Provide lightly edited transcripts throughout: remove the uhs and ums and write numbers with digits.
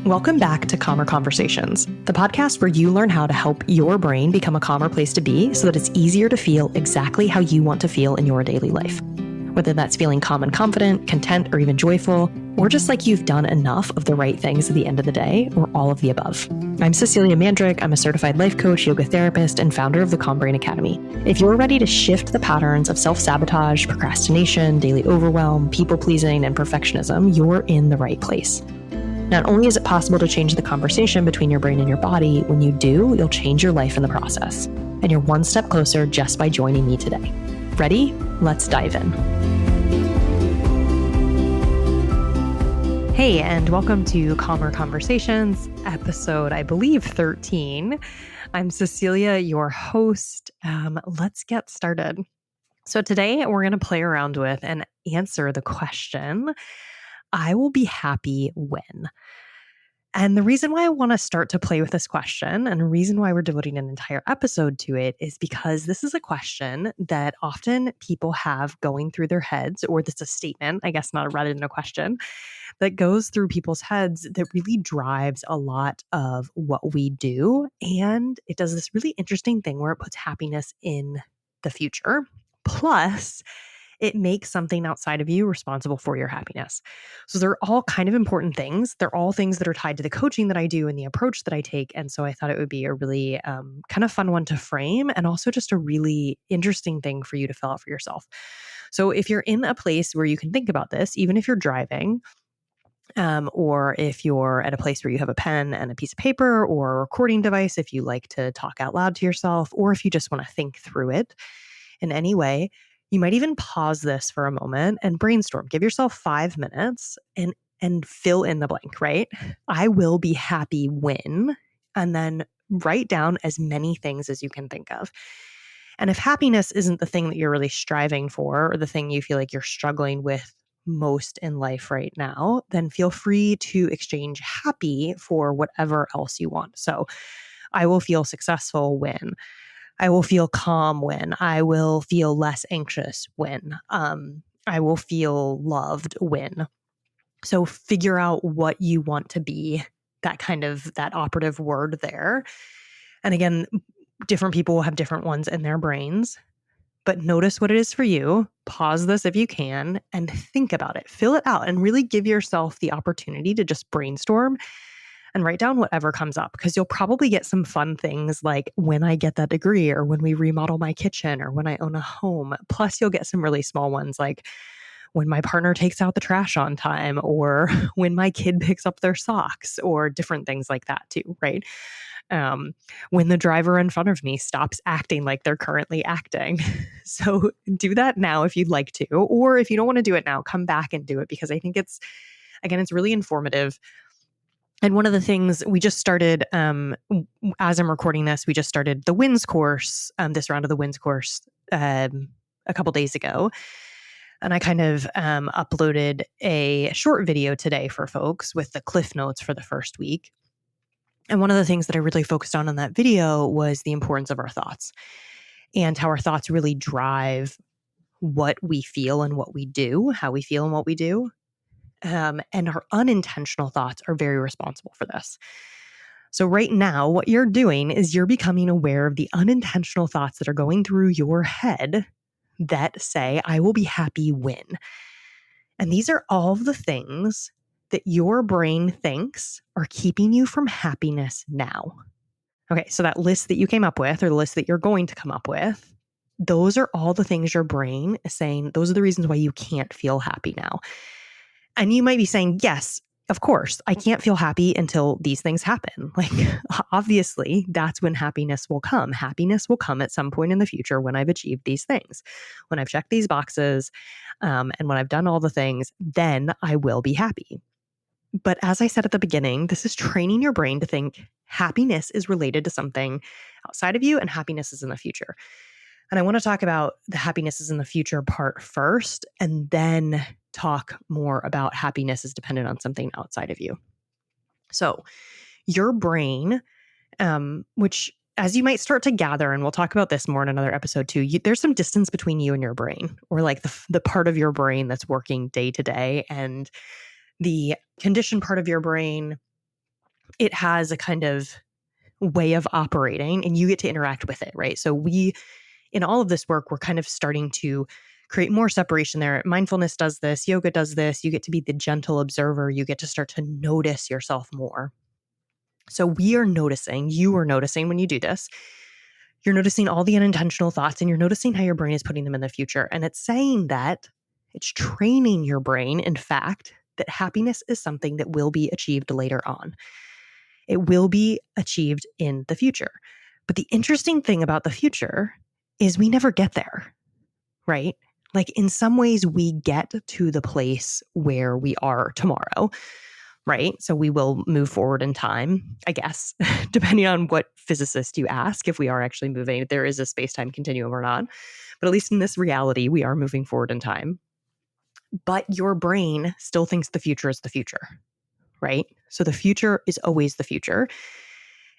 Welcome back to Calmer Conversations, the podcast where you learn how to help your brain become a calmer place to be so that it's easier to feel exactly how you want to feel in your daily life. Whether that's feeling calm and confident, content, or even joyful, or just like you've done enough of the right things at the end of the day, or all of the above. I'm Cecilia Mandrick. I'm a certified life coach, yoga therapist, and founder of the Calm Brain Academy. If you're ready to shift the patterns of self-sabotage, procrastination, daily overwhelm, people-pleasing, and perfectionism, you're in the right place. Not only is it possible to change the conversation between your brain and your body, when you do, you'll change your life in the process. And you're one step closer just by joining me today. Ready? Let's dive in. Hey, and welcome to Calmer Conversations, episode, I believe, 13. I'm Cecilia, your host. Let's get started. So today we're going to play around with and answer the question, I will be happy when. And the reason why I want to start to play with this question and the reason why we're devoting an entire episode to it is because this is a question that often people have going through their heads, or this is a statement, I guess not rather than a question, that goes through people's heads that really drives a lot of what we do. And it does this really interesting thing where it puts happiness in the future. Plus, it makes something outside of you responsible for your happiness. So they're all kind of important things. They're all things that are tied to the coaching that I do and the approach that I take. And so I thought it would be a really kind of fun one to frame, and also just a really interesting thing for you to fill out for yourself. So if you're in a place where you can think about this, even if you're driving, or if you're at a place where you have a pen and a piece of paper or a recording device, if you like to talk out loud to yourself, or if you just want to think through it in any way, you might even pause this for a moment and brainstorm. Give yourself 5 minutes and fill in the blank, right? I will be happy when, and then write down as many things as you can think of. And if happiness isn't the thing that you're really striving for, or the thing you feel like you're struggling with most in life right now, then feel free to exchange happy for whatever else you want. So I will feel successful when. I will feel calm when. I will feel less anxious when. I will feel loved when. So figure out what you want to be, that operative word there. And again, different people will have different ones in their brains, but notice what it is for you. Pause this if you can and think about it. Fill it out and really give yourself the opportunity to just brainstorm and write down whatever comes up, because you'll probably get some fun things like when I get that degree, or when we remodel my kitchen, or when I own a home. Plus, you'll get some really small ones like when my partner takes out the trash on time, or when my kid picks up their socks, or different things like that too, right? When the driver in front of me stops acting like they're currently acting. So do that now if you'd like to, or if you don't want to do it now, come back and do it, because I think it's really informative. And one of the things we just started, as I'm recording this, we just started the WINS course, this round of the WINS course a couple days ago. And I kind of uploaded a short video today for folks with the cliff notes for the first week. And one of the things that I really focused on in that video was the importance of our thoughts, and how our thoughts really drive what we feel and what we do, how we feel and what we do. And our unintentional thoughts are very responsible for this. So right now, what you're doing is you're becoming aware of the unintentional thoughts that are going through your head that say, I will be happy when. And these are all the things that your brain thinks are keeping you from happiness now. Okay, so that list that you came up with, or the list that you're going to come up with, those are all the things your brain is saying, those are the reasons why you can't feel happy now. And you might be saying, yes, of course, I can't feel happy until these things happen. Like, obviously, that's when happiness will come. Happiness will come at some point in the future when I've achieved these things, when I've checked these boxes, and when I've done all the things, then I will be happy. But as I said at the beginning, this is training your brain to think happiness is related to something outside of you, and happiness is in the future. And I want to talk about the happiness is in the future part first, and then talk more about happiness is dependent on something outside of you. So your brain, which as you might start to gather, and we'll talk about this more in another episode too, there's some distance between you and your brain, or like the part of your brain that's working day to day, and the conditioned part of your brain it has a kind of way of operating and you get to interact with it, right? So in all of this work, we're kind of starting to create more separation there. Mindfulness does this, yoga does this. You get to be the gentle observer. You get to start to notice yourself more. So you are noticing when you do this, you're noticing all the unintentional thoughts and you're noticing how your brain is putting them in the future. And it's saying that it's training your brain, in fact, that happiness is something that will be achieved later on. It will be achieved in the future. But the interesting thing about the future is we never get there, right? Like in some ways, we get to the place where we are tomorrow, right? So we will move forward in time, I guess, depending on what physicist you ask, if we are actually moving, if there is a space-time continuum or not. But at least in this reality, we are moving forward in time. But your brain still thinks the future is the future, right? So the future is always the future.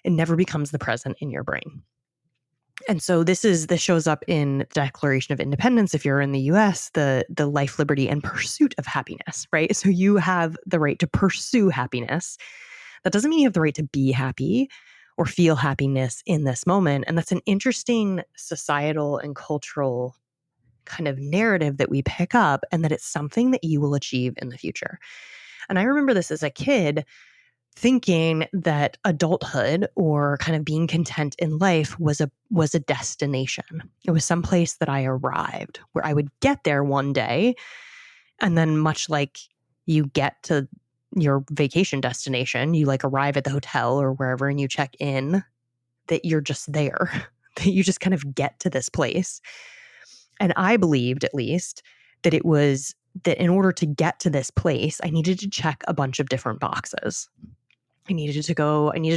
It never becomes the present in your brain. And so this shows up in the Declaration of Independence. If you're in the US, the life, liberty, and pursuit of happiness, right? So you have the right to pursue happiness. That doesn't mean you have the right to be happy or feel happiness in this moment. And that's an interesting societal and cultural kind of narrative that we pick up, and that it's something that you will achieve in the future. And I remember this as a kid, thinking that adulthood or kind of being content in life was a destination. It was someplace that I arrived, where I would get there one day. And then much like you get to your vacation destination, you like arrive at the hotel or wherever and you check in, that you're just there, that you just kind of get to this place. And I believed, at least, that it was that in order to get to this place, I needed to check a bunch of different boxes. I needed to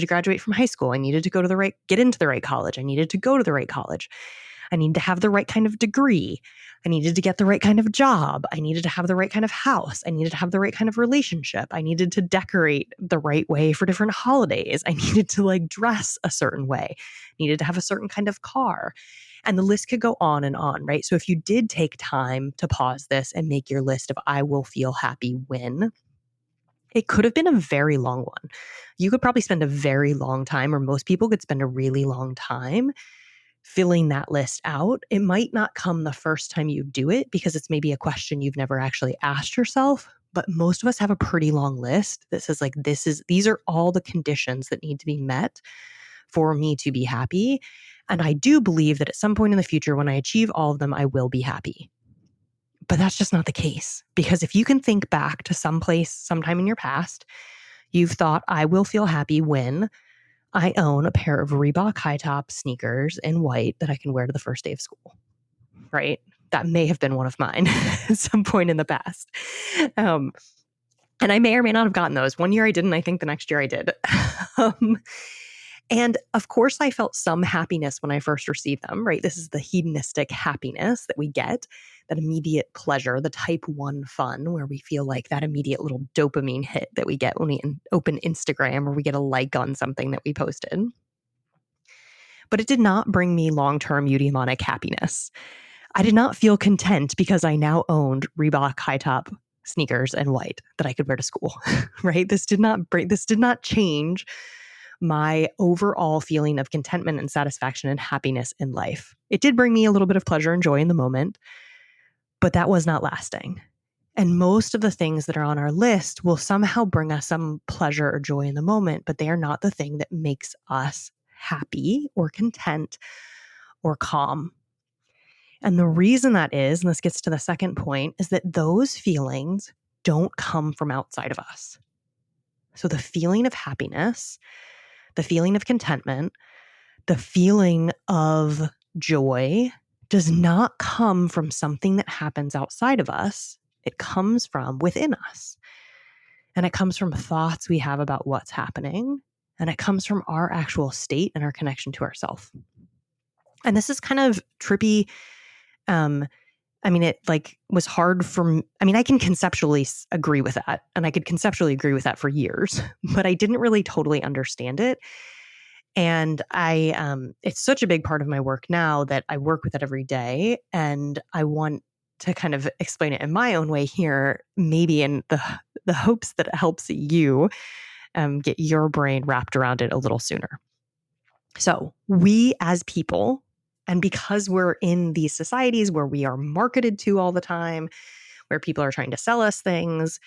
graduate from high school. I needed to get into the right college. I needed to go to the right college. I needed to have the right kind of degree. I needed to get the right kind of job. I needed to have the right kind of house. I needed to have the right kind of relationship. I needed to decorate the right way for different holidays. I needed to like dress a certain way. I needed to have a certain kind of car. And the list could go on, right? So if you did take time to pause this and make your list of I will feel happy when, it could have been a very long one. You could probably spend a very long time, or most people could spend a really long time filling that list out. It might not come the first time you do it because it's maybe a question you've never actually asked yourself. But most of us have a pretty long list that says like, these are all the conditions that need to be met for me to be happy. And I do believe that at some point in the future, when I achieve all of them, I will be happy. But that's just not the case. Because if you can think back to sometime in your past, you've thought, I will feel happy when I own a pair of Reebok high top sneakers in white that I can wear to the first day of school, right? That may have been one of mine at some point in the past. And I may or may not have gotten those. One year I didn't. I think the next year I did. And of course, I felt some happiness when I first received them, right? This is the hedonistic happiness that we get, that immediate pleasure, the type 1 fun, where we feel like that immediate little dopamine hit that we get when we open Instagram or we get a like on something that we posted. But it did not bring me long-term eudaimonic happiness. I did not feel content because I now owned Reebok high top sneakers in white that I could wear to school, right? This did not change my overall feeling of contentment and satisfaction and happiness in life. It did bring me a little bit of pleasure and joy in the moment, but that was not lasting. And most of the things that are on our list will somehow bring us some pleasure or joy in the moment, but they are not the thing that makes us happy or content or calm. And the reason that is, and this gets to the second point, is that those feelings don't come from outside of us. So the feeling of happiness, the feeling of contentment, the feeling of joy does not come from something that happens outside of us. It comes from within us. And it comes from thoughts we have about what's happening. And it comes from our actual state and our connection to ourselves. And this is kind of trippy. It was hard I can conceptually agree with that. And I could conceptually agree with that for years, but I didn't really totally understand it. And it's such a big part of my work now that I work with it every day. And I want to kind of explain it in my own way here, maybe in the hopes that it helps you get your brain wrapped around it a little sooner. So we as people, and because we're in these societies where we are marketed to all the time, where people are trying to sell us things,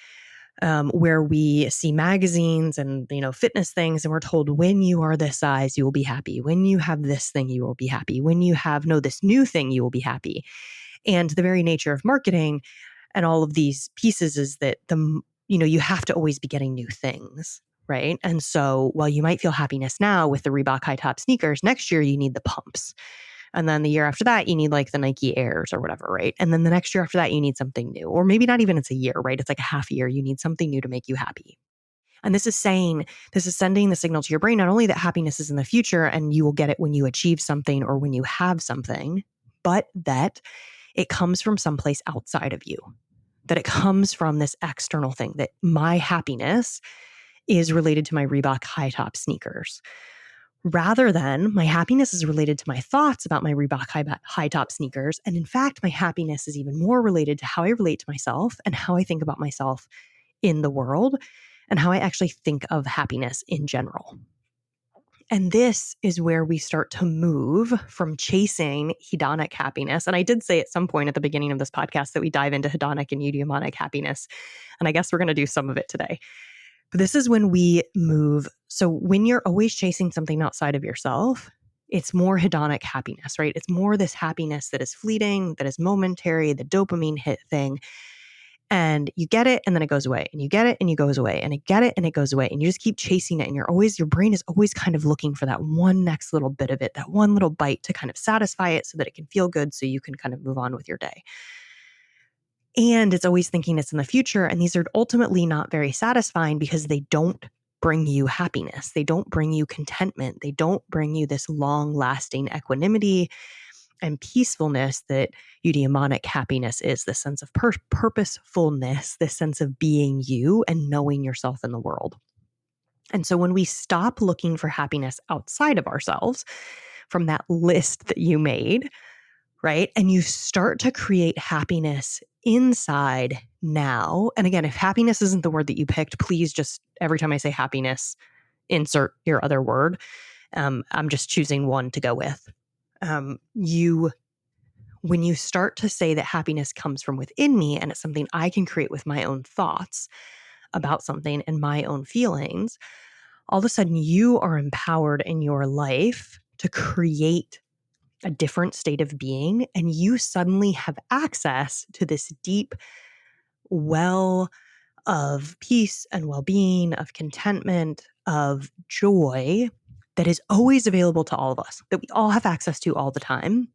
where we see magazines and fitness things, and we're told when you are this size, you will be happy. When you have this thing, you will be happy. When you have this new thing, you will be happy. And the very nature of marketing and all of these pieces is that you have to always be getting new things, right? And so while you might feel happiness now with the Reebok high top sneakers, next year you need the pumps. And then the year after that, you need like the Nike Airs or whatever, right? And then the next year after that, you need something new. Or maybe not even it's a year, right? It's like a half a year. You need something new to make you happy. And this is sending the signal to your brain, not only that happiness is in the future and you will get it when you achieve something or when you have something, but that it comes from someplace outside of you, that it comes from this external thing, that my happiness is related to my Reebok high top sneakers. Rather than my happiness is related to my thoughts about my Reebok high top sneakers. And in fact, my happiness is even more related to how I relate to myself and how I think about myself in the world and how I actually think of happiness in general. And this is where we start to move from chasing hedonic happiness. And I did say at some point at the beginning of this podcast that we dive into hedonic and eudaimonic happiness. And I guess we're going to do some of it today. But this is when we move. So when you're always chasing something outside of yourself, it's more hedonic happiness, right? It's more this happiness that is fleeting, that is momentary, the dopamine hit thing. And you get it and then it goes away, and you get it and it goes away, and you get it and it goes away, and you just keep chasing it. And your brain is always kind of looking for that one next little bit of it, that one little bite to kind of satisfy it so that it can feel good so you can kind of move on with your day. And it's always thinking it's in the future. And these are ultimately not very satisfying because they don't bring you happiness. They don't bring you contentment. They don't bring you this long-lasting equanimity and peacefulness that eudaimonic happiness is, this sense of purposefulness, this sense of being you and knowing yourself in the world. And so when we stop looking for happiness outside of ourselves from that list that you made, right? And you start to create happiness inside now. And again, if happiness isn't the word that you picked, please just every time I say happiness, insert your other word. I'm just choosing one to go with. When you start to say that happiness comes from within me and it's something I can create with my own thoughts about something and my own feelings, all of a sudden you are empowered in your life to create a different state of being, and you suddenly have access to this deep well of peace and well-being, of contentment, of joy that is always available to all of us, that we all have access to all the time,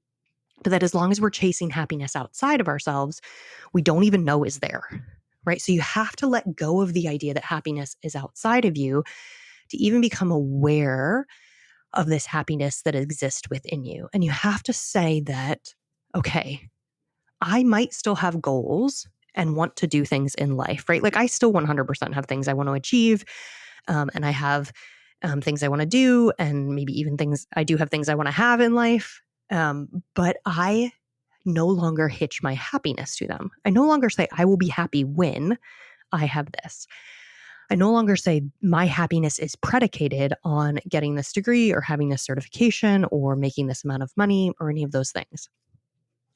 but that as long as we're chasing happiness outside of ourselves, we don't even know is there, right? So you have to let go of the idea that happiness is outside of you to even become aware of this happiness that exists within you. And you have to say that, okay, I might still have goals and want to do things in life, right? Like I still 100% have things I want to achieve. And I have things I want to do, and maybe even I do have things I want to have in life. But I no longer hitch my happiness to them. I no longer say I will be happy when I have this. I no longer say my happiness is predicated on getting this degree or having this certification or making this amount of money or any of those things.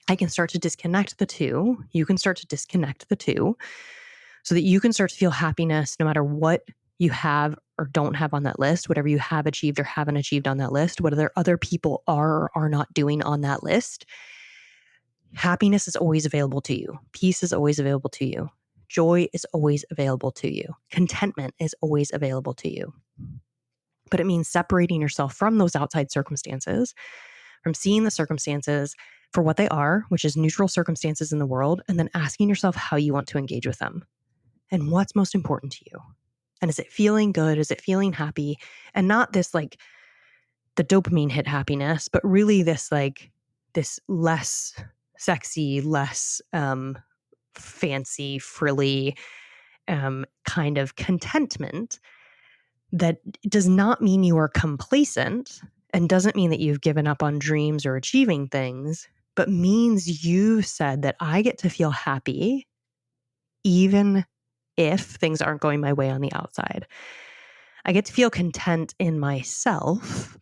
I can start to disconnect the two. You can start to disconnect the two so that you can start to feel happiness no matter what you have or don't have on that list, whatever you have achieved or haven't achieved on that list, whatever other people are or are not doing on that list. Happiness is always available to you. Peace is always available to you. Joy is always available to you. Contentment is always available to you. But it means separating yourself from those outside circumstances, from seeing the circumstances for what they are, which is neutral circumstances in the world, and then asking yourself how you want to engage with them and what's most important to you. And is it feeling good? Is it feeling happy? And not this like the dopamine hit happiness, but really this like this less sexy, less fancy, frilly kind of contentment that does not mean you are complacent and doesn't mean that you've given up on dreams or achieving things, but means you've said that I get to feel happy even if things aren't going my way on the outside. I get to feel content in myself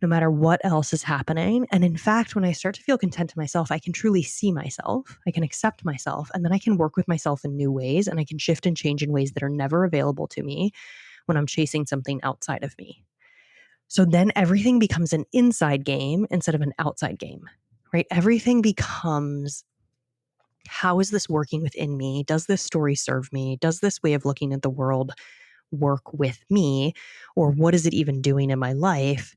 no matter what else is happening. And in fact, when I start to feel content in myself, I can truly see myself, I can accept myself, and then I can work with myself in new ways, and I can shift and change in ways that are never available to me when I'm chasing something outside of me. So then everything becomes an inside game instead of an outside game, right? Everything becomes, how is this working within me? Does this story serve me? Does this way of looking at the world work with me? Or what is it even doing in my life?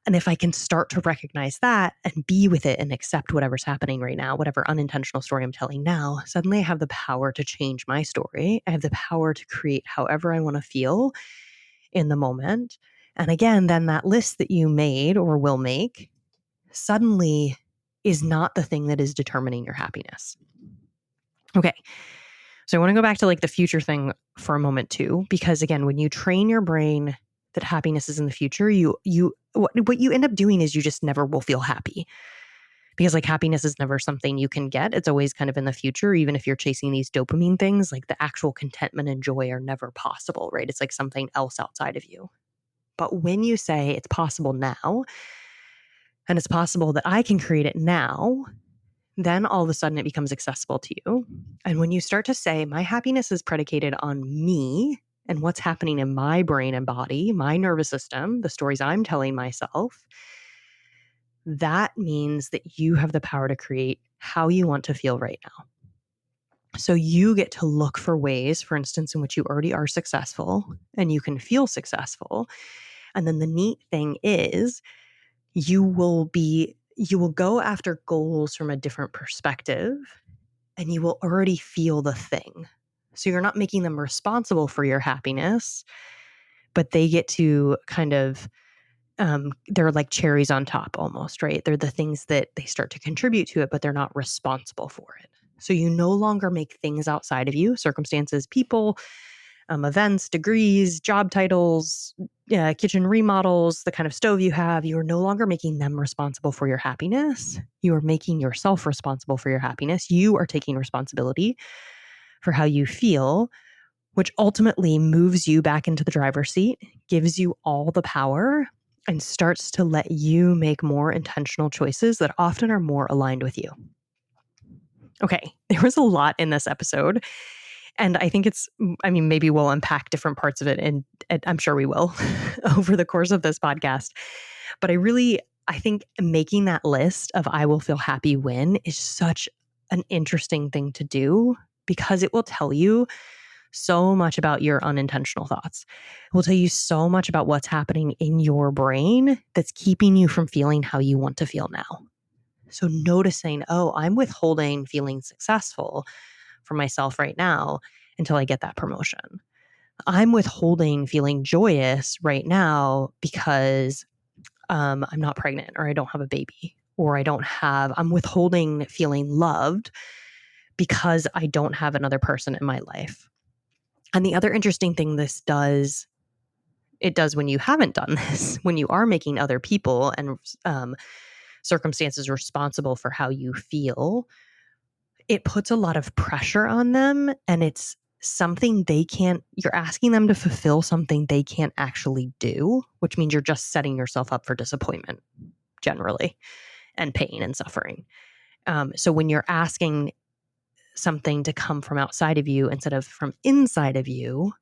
And if I can start to recognize that and be with it and accept whatever's happening right now, whatever unintentional story I'm telling now, suddenly I have the power to change my story. I have the power to create however I want to feel in the moment. And again, then that list that you made or will make suddenly is not the thing that is determining your happiness. Okay. So I want to go back to like the future thing for a moment too, because again, when you train your brain that happiness is in the future, what you end up doing is you just never will feel happy, because like happiness is never something you can get. It's always kind of in the future. Even if you're chasing these dopamine things, like the actual contentment and joy are never possible, right? It's like something else outside of you. But when you say it's possible now, and it's possible that I can create it now, then all of a sudden it becomes accessible to you. And when you start to say, my happiness is predicated on me and what's happening in my brain and body, my nervous system, the stories I'm telling myself, that means that you have the power to create how you want to feel right now. So you get to look for ways, for instance, in which you already are successful and you can feel successful. And then the neat thing is you will go after goals from a different perspective, and you will already feel the thing. So you're not making them responsible for your happiness, but they get to kind of, they're like cherries on top almost, right? They're the things that they start to contribute to it, but they're not responsible for it. So you no longer make things outside of you, circumstances, people, events, degrees, job titles, kitchen remodels, the kind of stove you have. You are no longer making them responsible for your happiness. You are making yourself responsible for your happiness. You are taking responsibility for how you feel, which ultimately moves you back into the driver's seat, gives you all the power, and starts to let you make more intentional choices that often are more aligned with you. Okay, there was a lot in this episode. And I think maybe we'll unpack different parts of it, and I'm sure we will over the course of this podcast. But I think making that list of I will feel happy when is such an interesting thing to do, because it will tell you so much about your unintentional thoughts. It will tell you so much about what's happening in your brain that's keeping you from feeling how you want to feel now. So noticing, oh, I'm withholding feeling successful for myself right now until I get that promotion. I'm withholding feeling joyous right now because I'm not pregnant, or I don't have a baby, or I'm withholding feeling loved because I don't have another person in my life. And the other interesting thing it does when you haven't done this, when you are making other people and circumstances responsible for how you feel, it puts a lot of pressure on them, and it's something you're asking them to fulfill something they can't actually do, which means you're just setting yourself up for disappointment generally, and pain and suffering. So when you're asking something to come from outside of you instead of from inside of you,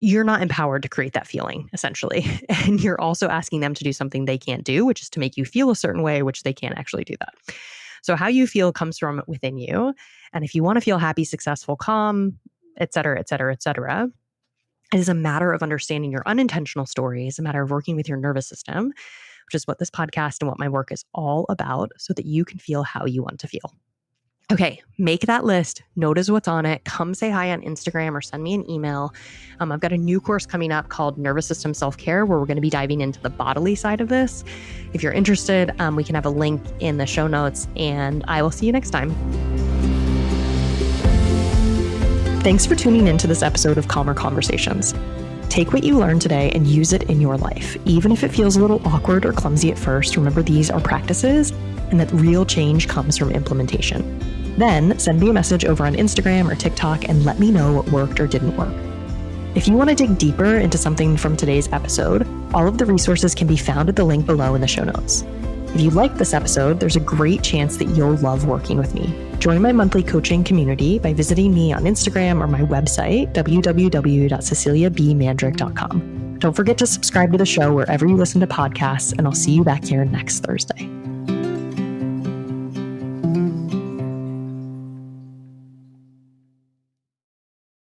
you're not empowered to create that feeling, essentially. And you're also asking them to do something they can't do, which is to make you feel a certain way, which they can't actually do that. So how you feel comes from within you. And if you want to feel happy, successful, calm, et cetera, et cetera, et cetera, it is a matter of understanding your unintentional stories, a matter of working with your nervous system, which is what this podcast and what my work is all about, so that you can feel how you want to feel. Okay, make that list, notice what's on it, come say hi on Instagram or send me an email. I've got a new course coming up called Nervous System Self-Care, where we're going to be diving into the bodily side of this. If you're interested, we can have a link in the show notes, and I will see you next time. Thanks for tuning into this episode of Calmer Conversations. Take what you learned today and use it in your life. Even if it feels a little awkward or clumsy at first, remember these are practices, and that real change comes from implementation. Then send me a message over on Instagram or TikTok and let me know what worked or didn't work. If you want to dig deeper into something from today's episode, all of the resources can be found at the link below in the show notes. If you like this episode, there's a great chance that you'll love working with me. Join my monthly coaching community by visiting me on Instagram or my website, www.ceciliabmandrick.com. Don't forget to subscribe to the show wherever you listen to podcasts, and I'll see you back here next Thursday.